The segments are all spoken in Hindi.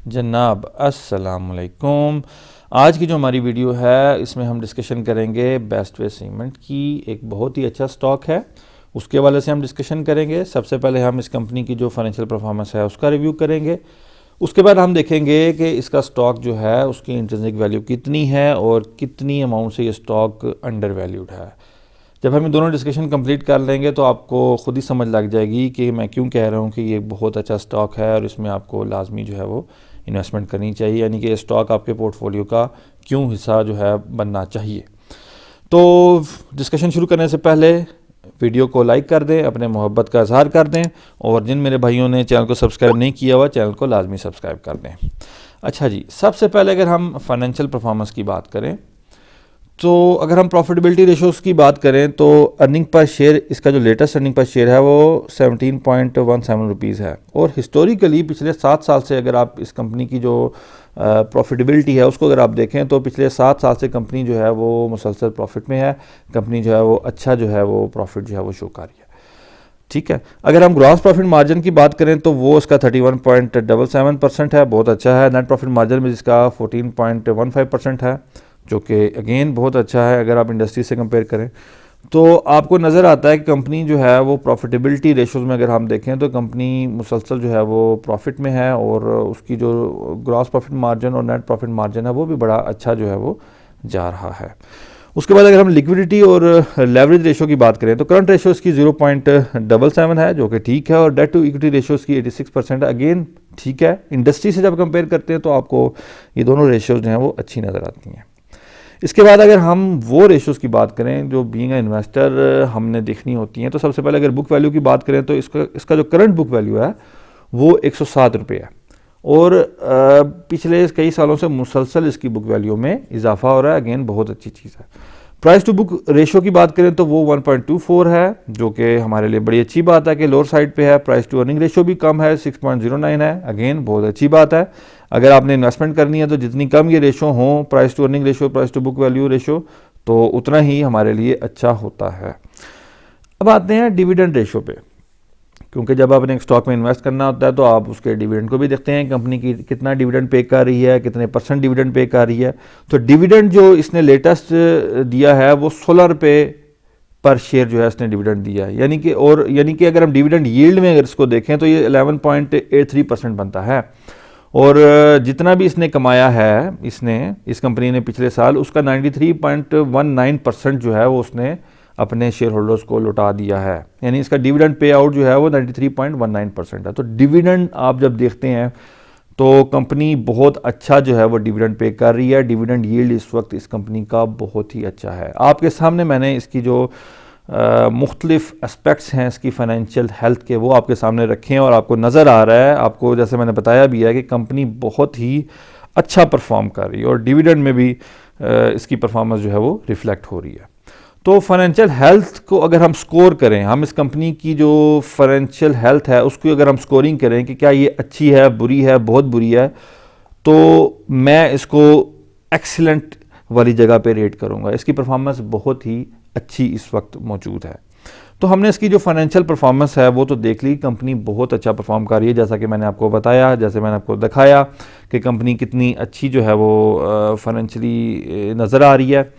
जनाब अस्सलाम वालेकुम। आज की जो हमारी वीडियो है इसमें हम डिस्कशन करेंगे बेस्ट वे सीमेंट की। एक बहुत ही अच्छा स्टॉक है, उसके वाले से हम डिस्कशन करेंगे। सबसे पहले हम इस कंपनी की जो फाइनेंशियल परफॉर्मेंस है उसका रिव्यू करेंगे। उसके बाद हम देखेंगे कि इसका स्टॉक जो है उसकी इंट्रिंसिक वैल्यू कितनी है और कितनी अमाउंट से ये स्टॉक अंडर वैल्यूड है। जब हम ये दोनों डिस्कशन कंप्लीट कर लेंगे तो आपको खुद ही समझ लग जाएगी कि मैं क्यों कह रहा हूँ कि ये बहुत अच्छा स्टॉक है और इसमें आपको लाजमी जो है वो इन्वेस्टमेंट करनी चाहिए, यानी कि ये स्टॉक आपके पोर्टफोलियो का क्यों हिस्सा जो है बनना चाहिए। तो डिस्कशन शुरू करने से पहले वीडियो को लाइक कर दें, अपने मोहब्बत का इजहार कर दें और जिन मेरे भाइयों ने चैनल को सब्सक्राइब नहीं किया हुआ चैनल को लाजमी सब्सक्राइब कर दें। अच्छा जी, सबसे पहले अगर हम फाइनेंशियल परफॉर्मेंस की बात करें तो अगर हम प्रॉफिटेबिलिटी रेशोज़ की बात करें तो अर्निंग पर शेयर, इसका जो लेटेस्ट अर्निंग पर शेयर है वो 17.17 रुपीज़ है। और हिस्टोरिकली पिछले 7 साल से अगर आप इस कंपनी की जो प्रॉफिटेबिलिटी है उसको अगर आप देखें तो पिछले 7 साल से कंपनी जो है वो मुसलसल प्रॉफिट में है। कंपनी जो है वो अच्छा जो है वो प्रॉफिट जो है वो शो कर रही है। ठीक है, अगर हम ग्रॉस प्रॉफिट मार्जिन की बात करें तो वो इसका 31.77% है, बहुत अच्छा है। नेट प्रॉफिट मार्जिन में इसका 14.15% है, जो कि अगेन बहुत अच्छा है अगर आप इंडस्ट्री से कंपेयर करें। तो आपको नज़र आता है कि कंपनी जो है वो प्रॉफिटेबिलिटी रेशोज़ में अगर हम देखें तो कंपनी मुसलसल जो है वो प्रॉफिट में है और उसकी जो ग्रॉस प्रॉफिट मार्जिन और नेट प्रॉफिट मार्जिन है वो भी बड़ा अच्छा जो है वो जा रहा है। उसके बाद अगर हम लिक्विडिटी और लेवरेज रेशो की बात करें तो करंट रेशो इसकी 0.77 है, जो कि ठीक है। और डेट टू इक्विटी रेशो इसकी 86% है, अगेन ठीक है। इंडस्ट्री से जब कंपेयर करते हैं तो आपको ये दोनों रेशोज़ जो हैं वो अच्छी नज़र आती हैं। इसके बाद अगर हम वो रेशोज़ की बात करें जो बीइंग इन्वेस्टर हमने देखनी होती हैं तो सबसे पहले अगर बुक वैल्यू की बात करें तो इसका जो करंट बुक वैल्यू है वो 107 रुपये है और पिछले कई सालों से मुसलसल इसकी बुक वैल्यू में इजाफा हो रहा है, अगेन बहुत अच्छी चीज़ है। प्राइस टू बुक रेशो की बात करें तो वो 1.24 है, जो कि हमारे लिए बड़ी अच्छी बात है कि लोअर साइड पे है। प्राइस टू अर्निंग रेशो भी कम है, 6.09 है, अगेन बहुत अच्छी बात है। अगर आपने इन्वेस्टमेंट करनी है तो जितनी कम ये रेशो हो, price to earning ratio, price to book value ratio, तो उतना ही हमारे लिए अच्छा होता है। अब आते हैं डिविडेंड रेशो पे, क्योंकि जब आपने एक स्टॉक में इन्वेस्ट करना होता है तो आप उसके डिविडेंड को भी देखते हैं, कंपनी की कितना डिविडेंड पे कर रही है, कितने % डिविडेंड पे कर रही है। तो डिविडेंड जो इसने लेटेस्ट दिया है वो 16 रुपये पर शेयर जो है इसने डिविडेंड दिया है, यानी कि अगर हम डिविडेंड यील्ड में अगर इसको देखें तो ये 11.83% बनता है। और जितना भी इसने कमाया है इस कंपनी ने पिछले साल, उसका 93.19% जो है वो उसने अपने शेयर होल्डर्स को लौटा दिया है, यानी इसका डिविडेंड पे आउट जो है वो 93.19% है। तो डिविडेंड आप जब देखते हैं तो कंपनी बहुत अच्छा जो है वो डिविडेंड पे कर रही है। डिविडेंड यील्ड इस वक्त इस कंपनी का बहुत ही अच्छा है। आपके सामने मैंने इसकी जो मुख्तलिफ एस्पेक्ट्स हैं इसकी फाइनेंशियल हेल्थ के, वो आपके सामने रखे हैं और आपको नज़र आ रहा है, आपको जैसे मैंने बताया भी है कि कंपनी बहुत ही अच्छा परफॉर्म कर रही है और डिविडेंड में भी इसकी परफॉर्मेंस जो है वो रिफ्लेक्ट हो रही है। तो फाइनेंशियल हेल्थ को अगर हम स्कोर करें, हम इस कंपनी की जो फाइनेंशियल हेल्थ है उसकी अगर हम स्कोरिंग करें कि क्या ये अच्छी है, बुरी है, बहुत बुरी है, तो मैं इसको एक्सीलेंट वाली जगह पे रेट करूंगा। इसकी परफॉर्मेंस बहुत ही अच्छी इस वक्त मौजूद है। तो हमने इसकी जो फाइनेंशियल परफॉर्मेंस है वो तो देख ली, कंपनी बहुत अच्छा परफॉर्म कर रही है, जैसा कि मैंने आपको बताया, जैसे मैंने आपको दिखाया कि कंपनी कितनी अच्छी जो है वो फाइनेंशियली नज़र आ रही है।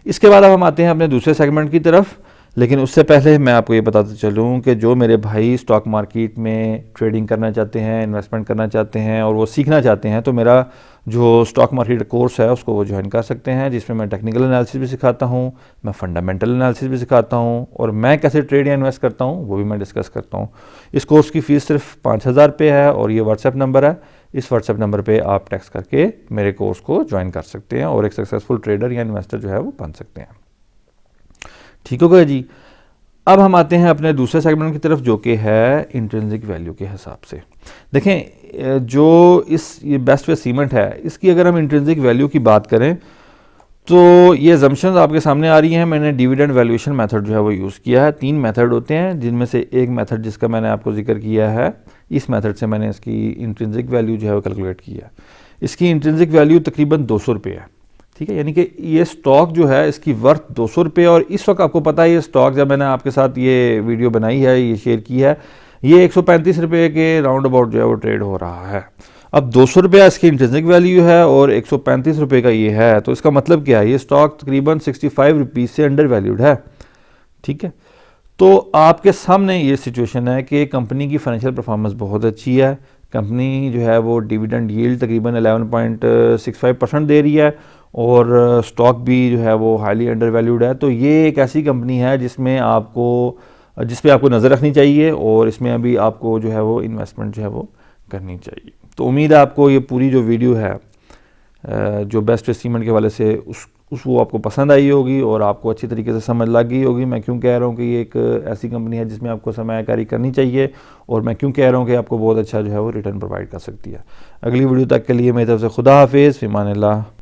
इसके बाद अब हम आते हैं अपने दूसरे सेगमेंट की तरफ, लेकिन उससे पहले मैं आपको ये बताते चलूँ कि जो मेरे भाई स्टॉक मार्केट में ट्रेडिंग करना चाहते हैं, इन्वेस्टमेंट करना चाहते हैं और वो सीखना चाहते हैं, तो मेरा जो स्टॉक मार्केट कोर्स है उसको वो ज्वाइन कर सकते हैं, जिसमें मैं टेक्निकल एनालिसिस भी सिखाता हूँ, मैं फंडामेंटल एनालिसिस भी सिखाता हूँ और मैं कैसे ट्रेड या इन्वेस्ट करता हूँ वो भी मैं डिस्कस करता हूँ। इस कोर्स की फ़ीस सिर्फ 5,000 रुपये है और ये व्हाट्सएप नंबर है। इस व्हाट्सएप नंबर पे आप टेक्स्ट करके मेरे कोर्स को ज्वाइन कर सकते हैं और एक सक्सेसफुल ट्रेडर या इन्वेस्टर जो है वो बन सकते हैं। ठीक हो गया जी। अब हम आते हैं अपने दूसरे सेगमेंट की तरफ, जो कि है इंट्रिंसिक वैल्यू के हिसाब से। देखें, जो ये बेस्ट वे सीमेंट है इसकी अगर हम इंट्रिंसिक वैल्यू की बात करें तो ये अजम्पशंस आपके सामने आ रही हैं। मैंने डिविडेंड वैल्यूएशन मेथड जो है वो यूज़ किया है। 3 मेथड होते हैं, जिनमें से एक मेथड जिसका मैंने आपको जिक्र किया है, इस मेथड से मैंने इसकी इंट्रिंसिक वैल्यू जो है वो कैलकुलेट की है। इसकी इंट्रिंसिक वैल्यू तकरीबन 200 रुपये है। ठीक है, यानी कि ये स्टॉक जो है इसकी वर्थ 200 रुपये, और इस वक्त आपको पता है ये स्टॉक जब मैंने आपके साथ ये वीडियो बनाई है, ये शेयर की है, ये 135 रुपये के राउंड अबाउट जो है वो ट्रेड हो रहा है। अब 200 रुपया इसकी इंट्रिंसिक वैल्यू है और 135 रुपये का ये है, तो इसका मतलब क्या है, ये स्टॉक तकरीबन 65 रुपीज़ से अंडर वैल्यूड है। ठीक है, तो आपके सामने ये सिचुएशन है कि कंपनी की फाइनेंशियल परफॉर्मेंस बहुत अच्छी है, कंपनी जो है वो डिविडेंड यील्ड तकरीबन 11.65% दे रही है और स्टॉक भी जो है वो हाईली अंडर वैल्यूड है। तो ये एक ऐसी कंपनी है जिस पे आपको नज़र रखनी चाहिए और इसमें अभी आपको जो है वो इन्वेस्टमेंट जो है वो करनी चाहिए। तो उम्मीद है आपको ये पूरी जो वीडियो है जो बेस्ट इन्वेस्टमेंट के हवाले से वो आपको पसंद आई होगी और आपको अच्छी तरीके से समझ लग गई होगी। मैं क्यों कह रहा हूँ कि ये एक ऐसी कंपनी है जिसमें आपको सरमायाकारी करनी चाहिए और मैं क्यों कह रहा हूँ कि आपको बहुत अच्छा जो है वो रिटर्न प्रोवाइड कर सकती है। अगली वीडियो तक के लिए मेरी तरफ से खुदा हाफिज़, फ़िमानिल्लाह।